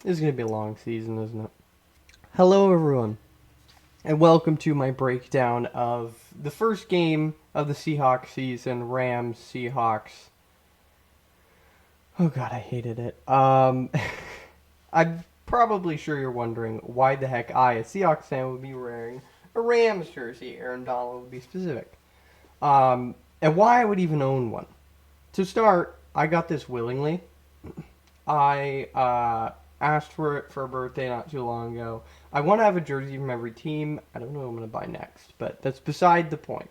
This is going to be a long season, isn't it? Hello, everyone, and welcome to my breakdown of the first game of the Seahawks season, Rams Seahawks. Oh god, I hated it. I'm probably sure you're wondering why the heck I, a Seahawks fan, would be wearing a Rams jersey. Aaron Donald would be specific. And why I would even own one. To start, I got this willingly. I asked for it for a birthday not too long ago. I want to have a jersey from every team. I don't know what I'm going to buy next, but that's beside the point.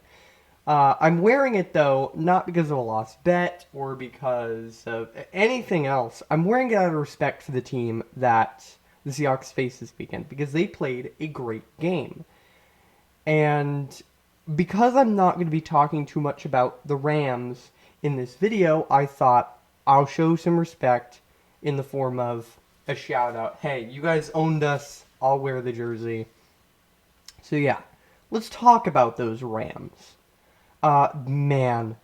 I'm wearing it though, not because of a lost bet or because of anything else. I'm wearing it out of respect for the team that the Seahawks face this weekend because they played a great game. And because I'm not going to be talking too much about the Rams in this video, I thought I'll show some respect in the form of a shout out. Hey, you guys owned us. I'll wear the jersey. So yeah, let's talk about those Rams. Man,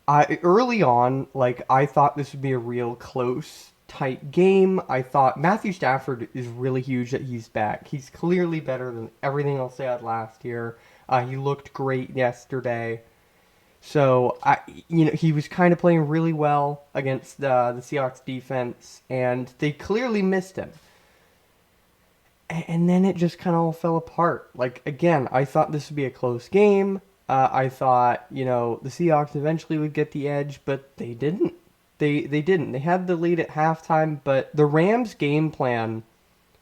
early on, like I thought this would be a real close, tight game. I thought Matthew Stafford is really huge that he's back. He's clearly better than everything else they had last year. He looked great yesterday. So he was kind of playing really well against the Seahawks defense, and they clearly missed him. And then it just kind of all fell apart. Like again, I thought this would be a close game. I thought the Seahawks eventually would get the edge, but they didn't. They didn't. They had the lead at halftime, but the Rams' game plan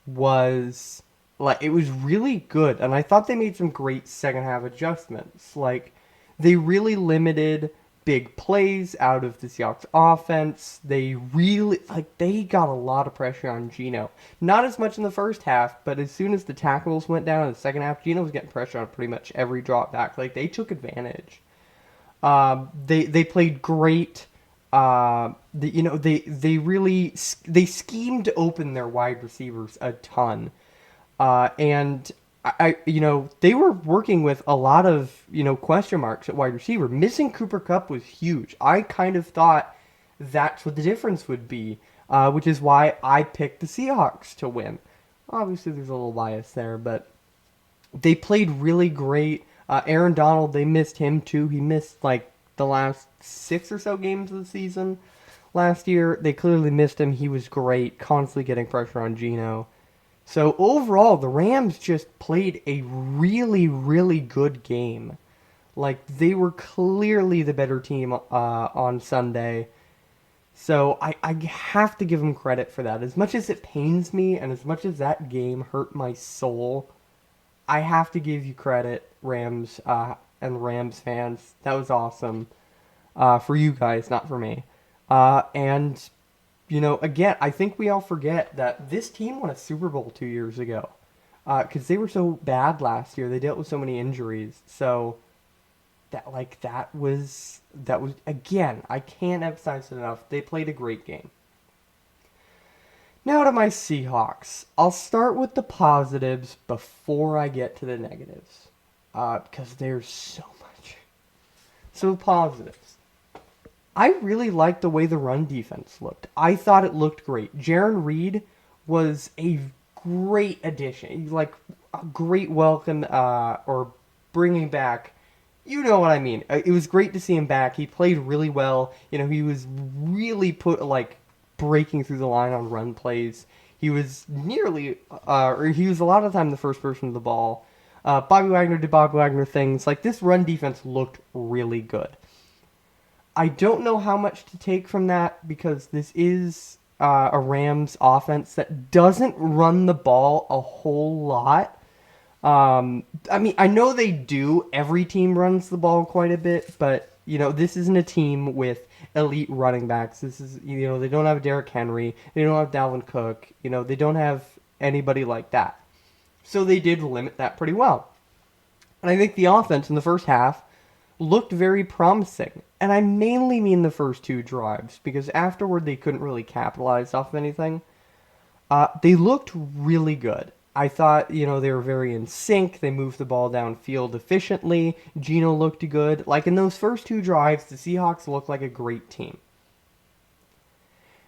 was like it was really good, and I thought they made some great second half adjustments. Like they really limited big plays out of the Seahawks offense. They really they got a lot of pressure on Geno. Not as much in the first half, but as soon as the tackles went down in the second half, Geno was getting pressure on pretty much every drop back. Like they took advantage. They played great. They really they schemed to open their wide receivers a ton. And they were working with a lot of, question marks at wide receiver. Missing Cooper Kupp was huge. I kind of thought that's what the difference would be, which is why I picked the Seahawks to win. Obviously, there's a little bias there, but they played really great. Aaron Donald, they missed him too. He missed like the last 6 or so games of the season last year. They clearly missed him. He was great, constantly getting pressure on Geno. So overall, the Rams just played a really, really good game. Like they were clearly the better team on Sunday. So I have to give them credit for that. As much as it pains me and as much as that game hurt my soul, I have to give you credit, Rams and Rams fans. That was awesome for you guys, not for me. And again, I think we all forget that this team won a Super Bowl 2 years ago because they were so bad last year. They dealt with so many injuries. So that was again. I can't emphasize it enough. They played a great game. Now to my Seahawks. I'll start with the positives before I get to the negatives because there's so much. So positives. I really liked the way the run defense looked. I thought it looked great. Jaron Reed was a great addition. Like a great welcome or bringing back. You know what I mean. It was great to see him back. He played really well. He was really breaking through the line on run plays. He was or he was a lot of the time the first person to the ball. Bobby Wagner did Bobby Wagner things. Like this run defense looked really good. I don't know how much to take from that because this is a Rams offense that doesn't run the ball a whole lot. I know they do. Every team runs the ball quite a bit, but this isn't a team with elite running backs. This is they don't have Derrick Henry, they don't have Dalvin Cook, they don't have anybody like that. So they did limit that pretty well. And I think the offense in the first half looked very promising. And I mainly mean the first 2 drives, because afterward they couldn't really capitalize off of anything. They looked really good. I thought, they were very in sync. They moved the ball downfield efficiently. Geno looked good. Like in those first 2 drives, the Seahawks looked like a great team.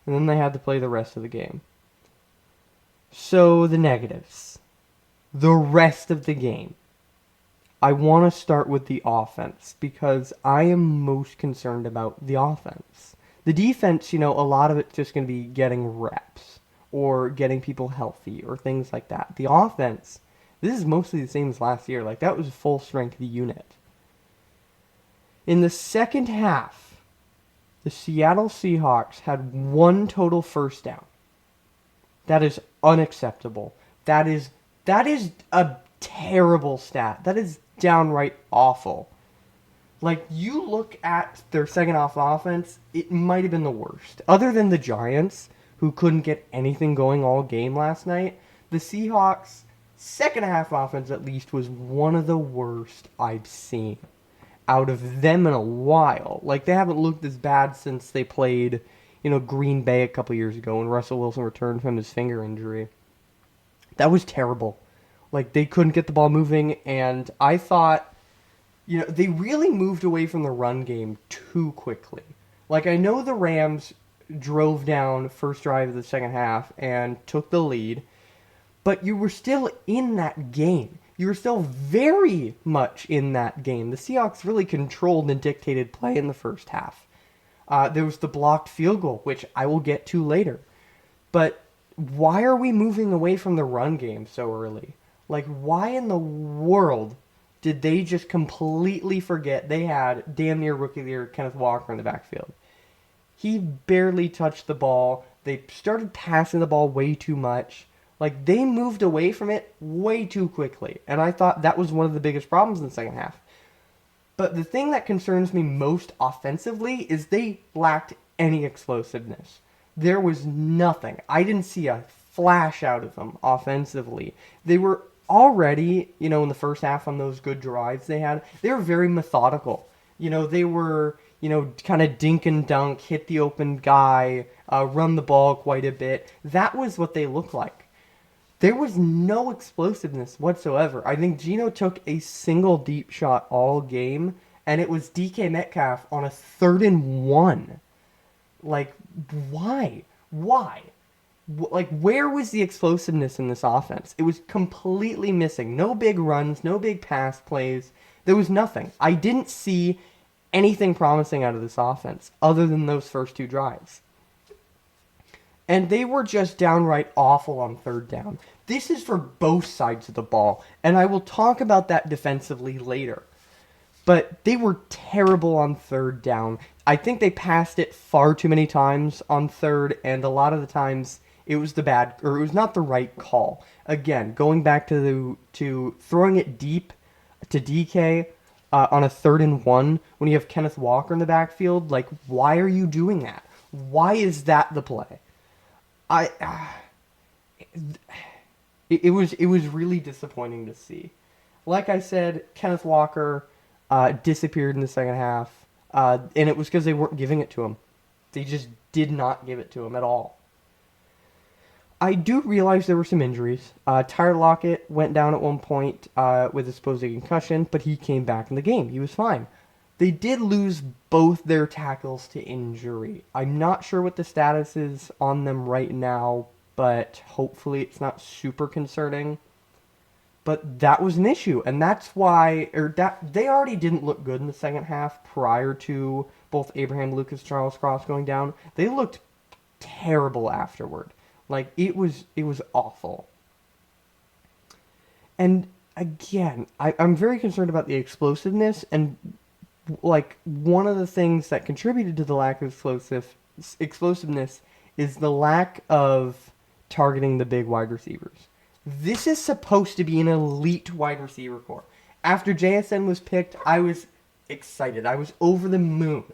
And then they had to play the rest of the game. So the negatives. The rest of the game. I want to start with the offense because I am most concerned about the offense. The defense, a lot of it's just going to be getting reps or getting people healthy or things like that. The offense, this is mostly the same as last year. Like, that was a full strength unit. In the second half, the Seattle Seahawks had one total first down. That is unacceptable. That is a terrible stat. That is downright awful. Like, you look at their second half offense, it might have been the worst. Other than the Giants, who couldn't get anything going all game last night, the Seahawks' second half offense at least was one of the worst I've seen out of them in a while. Like, they haven't looked as bad since they played, Green Bay a couple years ago when Russell Wilson returned from his finger injury. That was terrible. Like, they couldn't get the ball moving, and I thought, they really moved away from the run game too quickly. Like, I know the Rams drove down first drive of the second half and took the lead, but you were still in that game. You were still very much in that game. The Seahawks really controlled and dictated play in the first half. There was the blocked field goal, which I will get to later. But why are we moving away from the run game so early? Like, why in the world did they just completely forget they had damn near rookie of the year Kenneth Walker in the backfield? He barely touched the ball. They started passing the ball way too much. Like, they moved away from it way too quickly. And I thought that was one of the biggest problems in the second half. But the thing that concerns me most offensively is they lacked any explosiveness. There was nothing. I didn't see a flash out of them offensively. They were already, in the first half on those good drives they had, they were very methodical. They were, kind of dink and dunk, hit the open guy, run the ball quite a bit. That was what they looked like. There was no explosiveness whatsoever. I think Geno took a single deep shot all game, and it was DK Metcalf on a 3rd and 1. Like, why? Why? Like, where was the explosiveness in this offense? It was completely missing. No big runs, no big pass plays. There was nothing. I didn't see anything promising out of this offense other than those first two drives. And they were just downright awful on third down. This is for both sides of the ball, and I will talk about that defensively later. But they were terrible on third down. I think they passed it far too many times on third, and a lot of the times it was it was not the right call. Again, going back to throwing it deep to DK on a 3rd and 1 when you have Kenneth Walker in the backfield. Like, why are you doing that? Why is that the play? It was really disappointing to see. Like I said, Kenneth Walker disappeared in the second half, and it was because they weren't giving it to him. They just did not give it to him at all. I do realize there were some injuries. Tyler Lockett went down at one point with a supposed concussion, but he came back in the game. He was fine. They did lose both their tackles to injury. I'm not sure what the status is on them right now, but hopefully it's not super concerning. But that was an issue, and that's why they already didn't look good in the second half prior to both Abraham Lucas, Charles Cross going down. They looked terrible afterward. Like, it was awful. And again, I'm very concerned about the explosiveness, and like, one of the things that contributed to the lack of explosiveness is the lack of targeting the big wide receivers. This is supposed to be an elite wide receiver core. After JSN was picked, I was excited. I was over the moon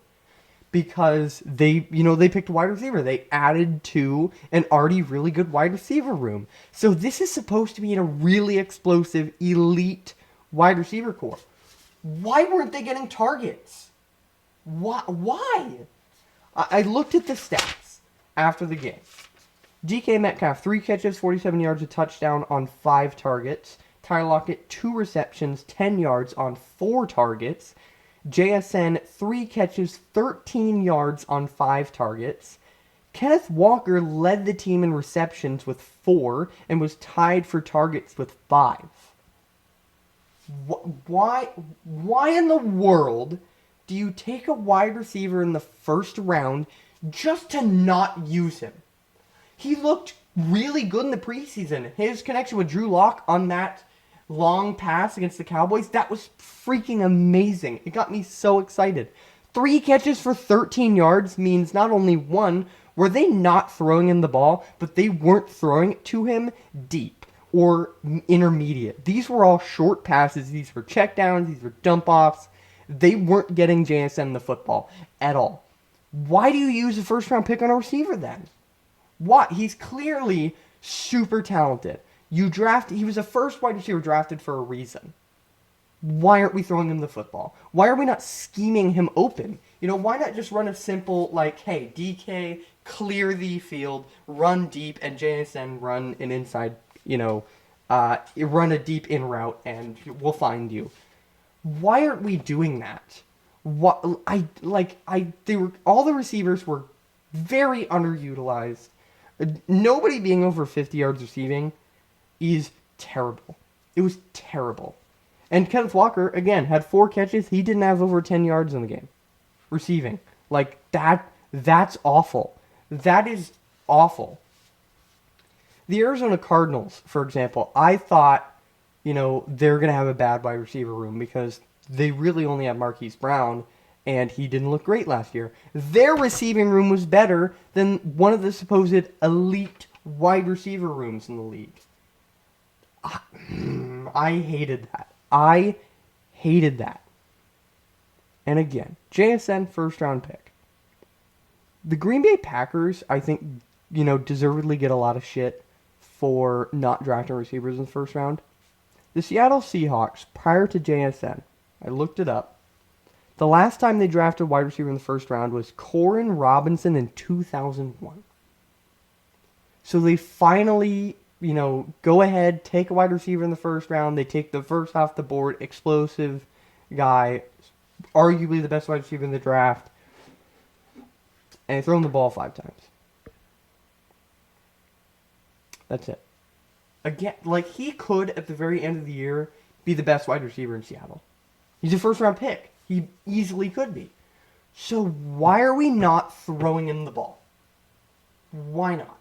because they picked a wide receiver. They added to an already really good wide receiver room. So this is supposed to be a really explosive, elite wide receiver core. Why weren't they getting targets? Why? I looked at the stats after the game. DK Metcalf, 3 catches, 47 yards, a touchdown on 5 targets. Tyler Lockett, 2 receptions, 10 yards on 4 targets. JSN, 3 catches, 13 yards on 5 targets. Kenneth Walker led the team in receptions with 4 and was tied for targets with 5. Why in the world do you take a wide receiver in the first round just to not use him? He looked really good in the preseason. His connection with Drew Lock on that long pass against the Cowboys, that was freaking amazing. It got me so excited. 3 catches for 13 yards means not only one, were they not throwing him the ball, but they weren't throwing it to him deep or intermediate. These were all short passes. These were checkdowns. These were dump-offs. They weren't getting JSN the football at all. Why do you use a first-round pick on a receiver then? Why? He's clearly super talented. He was a first wide receiver drafted for a reason. Why aren't we throwing him the football? Why are we not scheming him open? Why not just run a simple, hey, DK, clear the field, run deep, and JSN run an inside, run a deep in route, and we'll find you. Why aren't we doing that? All the receivers were very underutilized. Nobody being over 50 yards receiving is terrible. It was terrible. And Kenneth Walker, again, had 4 catches. He didn't have over 10 yards in the game. Receiving. That's awful. That is awful. The Arizona Cardinals, for example, I thought, they're going to have a bad wide receiver room because they really only have Marquise Brown, and he didn't look great last year. Their receiving room was better than one of the supposed elite wide receiver rooms in the league. I hated that. I hated that. And again, JSN first round pick. The Green Bay Packers, I think, deservedly get a lot of shit for not drafting receivers in the first round. The Seattle Seahawks, prior to JSN, I looked it up. The last time they drafted a wide receiver in the first round was Corin Robinson in 2001. So they finally, go ahead, take a wide receiver in the first round. They take the first off the board, explosive guy, arguably the best wide receiver in the draft, and they throw him the ball 5 times. That's it. Again, he could, at the very end of the year, be the best wide receiver in Seattle. He's a first-round pick. He easily could be. So why are we not throwing him the ball? Why not?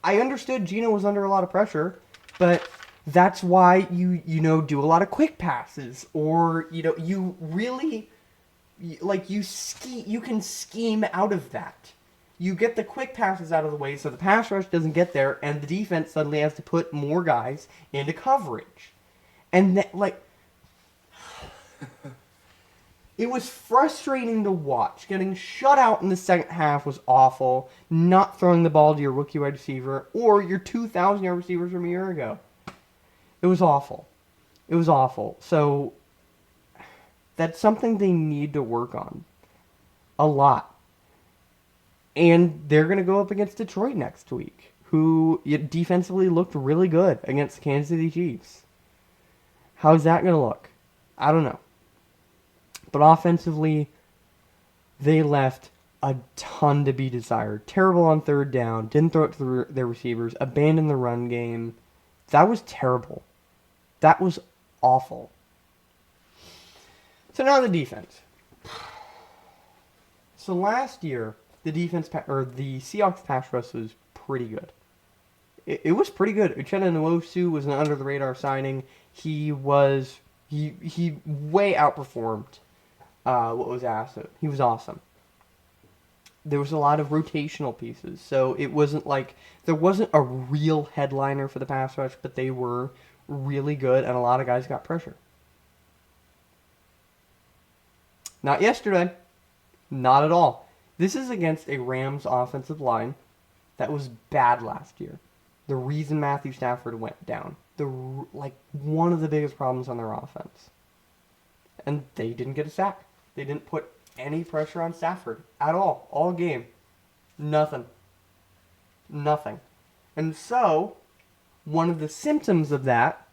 I understood Geno was under a lot of pressure, but that's why you do a lot of quick passes, or you really you can scheme out of that. You get the quick passes out of the way so the pass rush doesn't get there, and the defense suddenly has to put more guys into coverage. And it was frustrating to watch. Getting shut out in the second half was awful. Not throwing the ball to your rookie wide receiver or your 2,000-yard receivers from a year ago. It was awful. It was awful. So that's something they need to work on a lot. And they're going to go up against Detroit next week, who defensively looked really good against the Kansas City Chiefs. How's that going to look? I don't know. But offensively, they left a ton to be desired. Terrible on third down. Didn't throw it to their receivers. Abandoned the run game. That was terrible. That was awful. So now the defense. So last year, the Seahawks pass rush was pretty good. It was pretty good. Uchenna Nwosu was an under-the-radar signing. He way outperformed what was asked. He was awesome. There was a lot of rotational pieces, so it wasn't there wasn't a real headliner for the pass rush, but they were really good, and a lot of guys got pressure. Not yesterday. Not at all. This is against a Rams offensive line that was bad last year. The reason Matthew Stafford went down. One of the biggest problems on their offense. And they didn't get a sack. They didn't put any pressure on Stafford at all game. Nothing. And so, one of the symptoms of that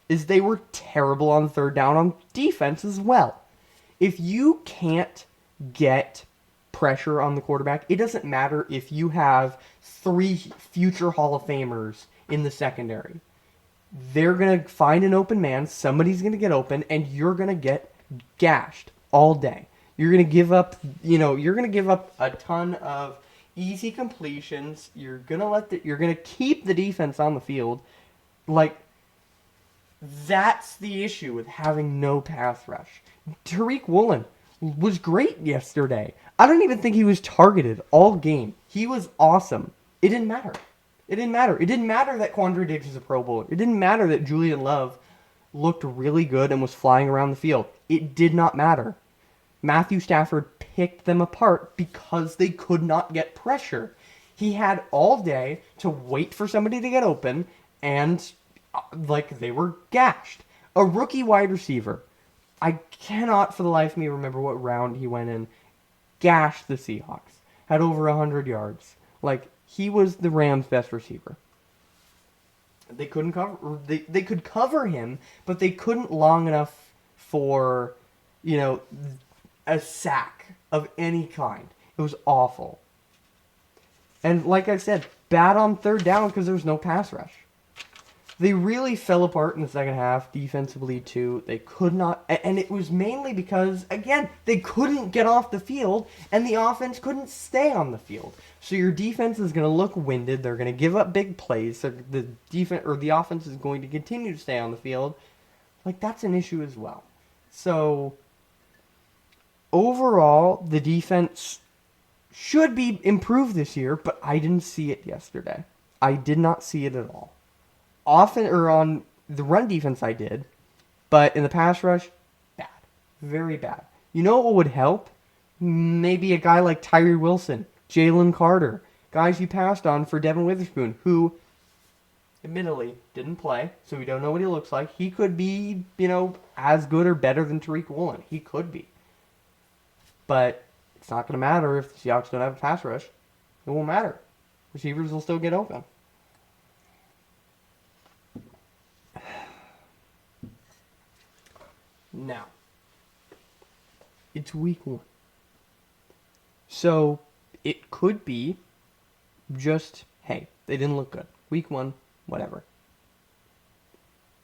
is they were terrible on third down on defense as well. If you can't get pressure on the quarterback. It doesn't matter if you have 3 future Hall of Famers in the secondary. They're going to find an open man, somebody's going to get open, and you're going to get gashed all day. You're going to give up, you're going to give up a ton of easy completions. You're going to keep the defense on the field. Like, that's the issue with having no pass rush. Tariq Woolen was great yesterday. I don't even think he was targeted all game. He was awesome. It didn't matter. It didn't matter. It didn't matter that Quandre Diggs is a Pro Bowler. It didn't matter that Julian Love looked really good and was flying around the field. It did not matter. Matthew Stafford picked them apart because they could not get pressure. He had all day to wait for somebody to get open, and they were gashed. A rookie wide receiver, I cannot for the life of me remember what round he went in, gashed the Seahawks. Had over 100 yards. He was the Rams' best receiver. They couldn't cover. They could cover him, but they couldn't long enough for, a sack of any kind. It was awful. And like I said, bad on third down because there was no pass rush. They really fell apart in the second half, defensively too. They could not, and it was mainly because, again, they couldn't get off the field, and the offense couldn't stay on the field. So your defense is going to look winded. They're going to give up big plays. So the offense is going to continue to stay on the field. That's an issue as well. So overall, the defense should be improved this year, but I didn't see it yesterday. I did not see it at all. On the run defense I did, but in the pass rush, bad. Very bad. You know what would help? Maybe a guy like Tyree Wilson, Jalen Carter, guys you passed on for Devin Witherspoon, who admittedly didn't play, so we don't know what he looks like. He could be, as good or better than Tariq Woolen. He could be. But it's not going to matter if the Seahawks don't have a pass rush. It won't matter. Receivers will still get open. Now, it's week 1. So, it could be just, hey, they didn't look good. Week 1, whatever.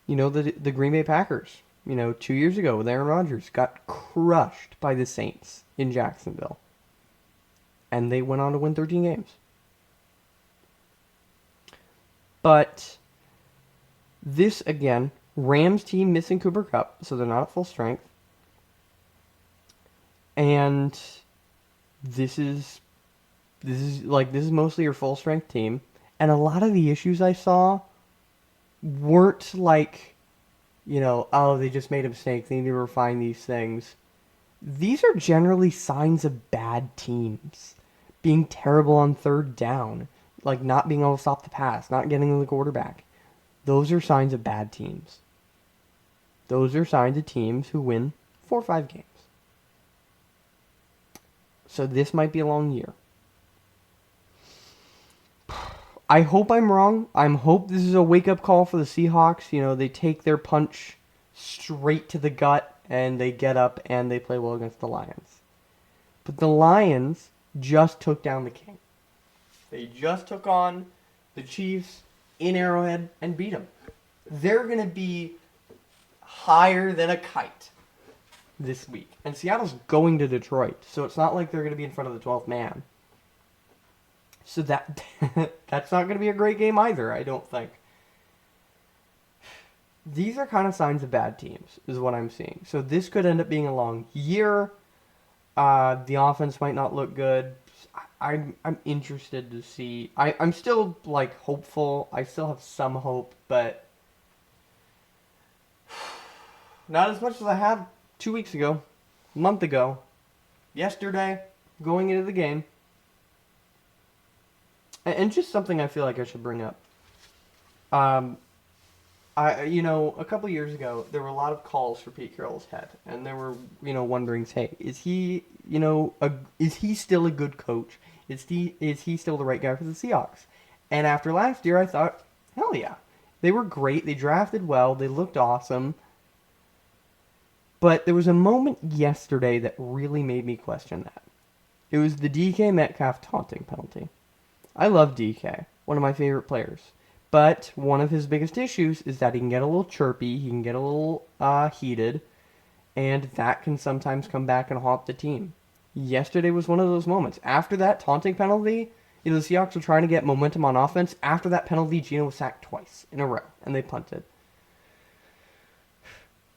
The Green Bay Packers, 2 years ago with Aaron Rodgers, got crushed by the Saints in Jacksonville. And they went on to win 13 games. But this, again, Rams team missing Cooper Kupp, so they're not at full strength. And this is mostly your full strength team. And a lot of the issues I saw weren't they just made a mistake, they need to refine these things. These are generally signs of bad teams. Being terrible on third down, not being able to stop the pass, not getting to the quarterback. Those are signs of bad teams. Those are signs of teams who win 4 or 5 games. So this might be a long year. I hope I'm wrong. I hope this is a wake-up call for the Seahawks. They take their punch straight to the gut, and they get up, and they play well against the Lions. But the Lions just took down the King. They just took on the Chiefs in Arrowhead and beat them. They're going to be higher than a kite this week. And Seattle's going to Detroit, so it's not like they're going to be in front of the 12th man. So that's not going to be a great game either, I don't think. These are kind of signs of bad teams, is what I'm seeing. So this could end up being a long year. The offense might not look good. I'm interested to see. I'm still hopeful. I still have some hope, but not as much as I had 2 weeks ago, a month ago, yesterday, going into the game. And just something I feel like I should bring up. A couple years ago, there were a lot of calls for Pete Carroll's head, and there were, wondering, hey, is he still a good coach? Is he still the right guy for the Seahawks? And after last year, I thought, hell yeah, they were great. They drafted well. They looked awesome. But there was a moment yesterday that really made me question that. It was the DK Metcalf taunting penalty. I love DK, one of my favorite players. But one of his biggest issues is that he can get a little chirpy, he can get a little heated, and that can sometimes come back and haunt the team. Yesterday was one of those moments. After that taunting penalty, the Seahawks were trying to get momentum on offense. After that penalty, Geno was sacked twice in a row, and they punted.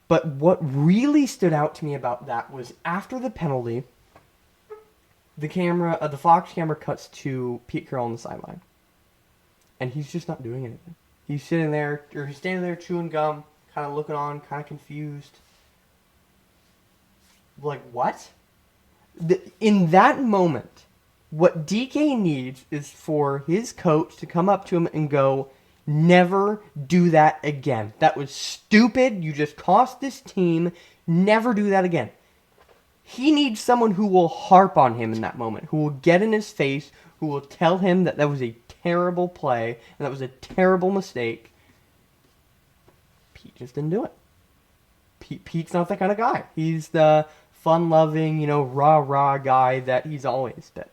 But what really stood out to me about that was after the penalty, the Fox camera cuts to Pete Carroll on the sideline, and he's just not doing anything. He's sitting there, or he's standing there chewing gum, kind of looking on, kind of confused. Like, what? In that moment, what DK needs is for his coach to come up to him and go, never do that again. That was stupid. You just cost this team. Never do that again. He needs someone who will harp on him in that moment, who will get in his face, who will tell him that that was a terrible play and that was a terrible mistake. Pete just didn't do it. Pete's not that kind of guy. He's the fun-loving, rah-rah guy that he's always been.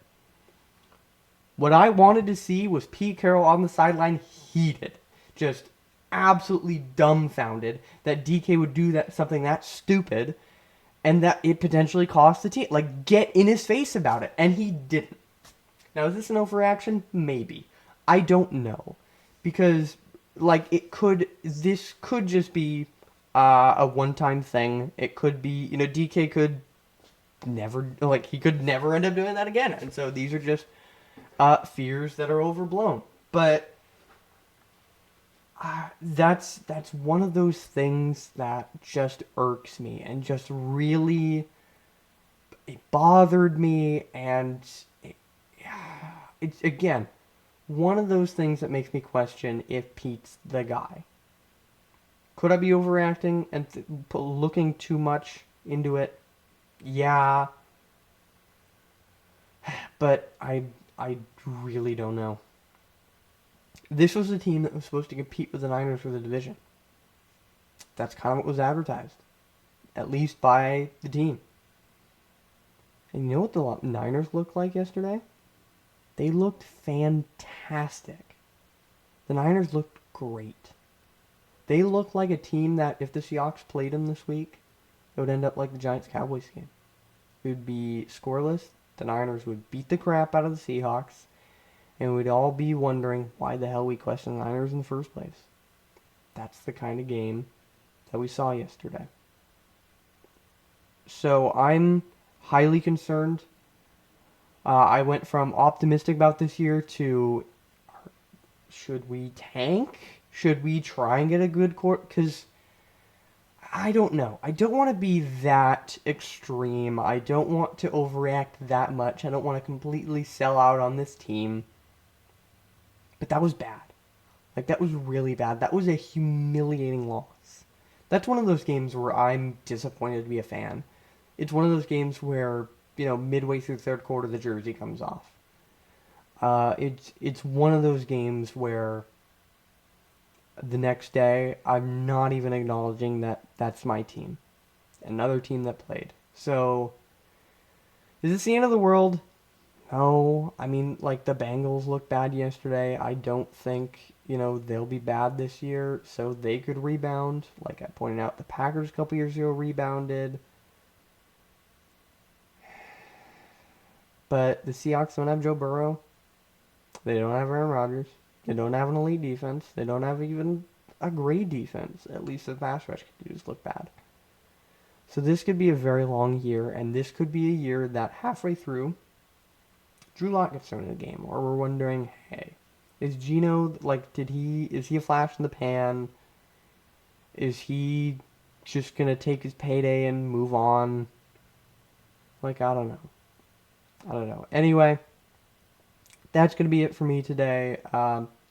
What I wanted to see was Pete Carroll on the sideline heated, just absolutely dumbfounded that DK would do something that stupid, and that it potentially cost the team. Like, get in his face about it, and he didn't. Now, is this an overreaction? Maybe. I don't know, because this could just be a one-time thing. It could be, DK could never, he could never end up doing that again, and so these are just fears that are overblown. But that's one of those things that just irks me and just really it bothered me, and it's again one of those things that makes me question if Pete's the guy. Could I be overreacting and looking too much into it? Yeah, but I really don't know. This was a team that was supposed to compete with the Niners for the division. That's kind of what was advertised, at least by the team. And you know what the Niners looked like yesterday? They looked fantastic. The Niners looked great. They looked like a team that if the Seahawks played them this week, it would end up like the Giants-Cowboys game. It would be scoreless. The Niners would beat the crap out of the Seahawks, and we'd all be wondering why the hell we questioned the Niners in the first place. That's the kind of game that we saw yesterday. So I'm highly concerned. I went from optimistic about this year to, should we tank? Should we try and get a good court? Because I don't know. I don't want to be that extreme. I don't want to overreact that much. I don't want to completely sell out on this team. But that was bad. That was really bad. That was a humiliating loss. That's one of those games where I'm disappointed to be a fan. It's one of those games where, midway through the third quarter, the jersey comes off. It's one of those games where the next day, I'm not even acknowledging that that's my team. Another team that played. So, is this the end of the world? No. I mean, the Bengals looked bad yesterday. I don't think, they'll be bad this year, so they could rebound. Like I pointed out, the Packers a couple years ago rebounded. But the Seahawks don't have Joe Burrow. They don't have Aaron Rodgers. They don't have an elite defense. They don't have even a great defense. At least the pass rush could just look bad. So this could be a very long year, and this could be a year that halfway through, Drew Lock gets thrown in the game, or we're wondering, hey, is Geno, is he a flash in the pan? Is he just going to take his payday and move on? I don't know. Anyway, that's going to be it for me today.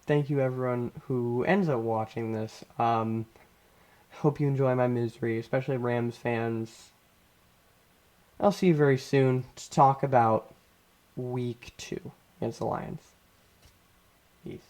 Thank you, everyone who ends up watching this. Hope you enjoy my misery, especially Rams fans. I'll see you very soon to talk about Week 2 against the Lions. Peace.